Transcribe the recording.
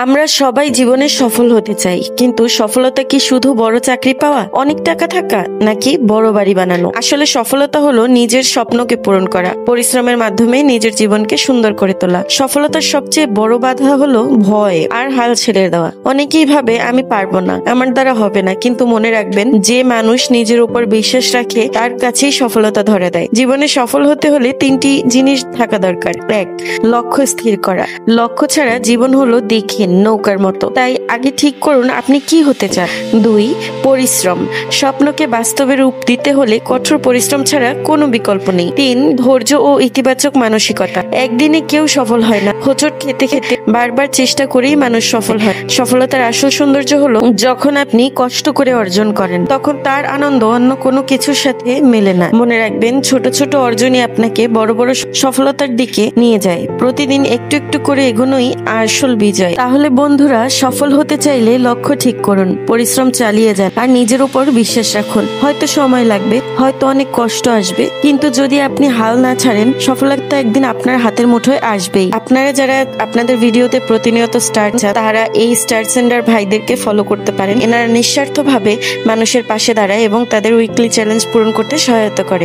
আমরা সবাই জীবনে সফল হতে চাই, কিন্তু সফলতা কি শুধু বড় চাকরি পাওয়া, অনেক টাকা থাকা, নাকি বড় বাড়ি বানানো? আসলে সফলতা হলো নিজের স্বপ্নকে পূরণ করা, পরিশ্রমের মাধ্যমে নিজের জীবনকে সুন্দর করে তোলা। সফলতার সবচেয়ে বড় বাধা হলো ভয় আর হাল ছেড়ে দেওয়া। অনেকেই ভাবে আমি পারবো না, আমার দ্বারা হবে না, কিন্তু মনে রাখবেন, যে মানুষ নিজের উপর বিশ্বাস রাখে তার কাছেই সফলতা ধরে দেয়। জীবনে সফল হতে হলে তিনটি জিনিস থাকা দরকার। 1. লক্ষ্য স্থির করা। লক্ষ্য ছাড়া জীবন হলো দেখে নৌকার মতো, তাই আগে ঠিক করুন আপনি কি হতে চান। 2. পরিশ্রম। স্বপ্নকে বাস্তবে রূপ দিতে হলে কঠোর পরিশ্রম ছাড়া কোনো বিকল্প নেই। 3. ধৈর্য ও ইতিবাচক মানসিকতা। একদিনে কেউ সফল হয় না, হোঁচট খেতে খেতে বারবার চেষ্টা করেই মানুষ সফল হয়। সফলতার আসল সৌন্দর্য হলো যখন আপনি কষ্ট করে অর্জন করেন, তখন তার আনন্দ অন্য কোনো কিছুর সাথে মেলে না। মনে রাখবেন, ছোট ছোট অর্জনই আপনাকে বড় বড় সফলতার দিকে নিয়ে যায়। প্রতিদিন একটু একটু করে এগোনোই আসল বিজয়। তাহলে বন্ধুরা, সফল হতে চাইলে লক্ষ্য ঠিক করুন, পরিশ্রম চালিয়ে যান আর নিজের উপর বিশ্বাস রাখুন। হয়তো সময় লাগবে, হয়তো অনেক কষ্ট আসবে, কিন্তু যদি আপনি হাল না ছাড়েন, সফলতা একদিন আপনার হাতের মুঠোয় আসবেই। আপনারা যারা আপনাদের ভিডিওতে প্রতিনিয়ত স্টার চান, তারা এই স্টার সেন্ডার ভাইদেরকে ফলো করতে পারেন। এনারা নিঃস্বার্থভাবে মানুষের পাশে দাঁড়ায় এবং তাদের উইকলি চ্যালেঞ্জ পূরণ করতে সহায়তা করে।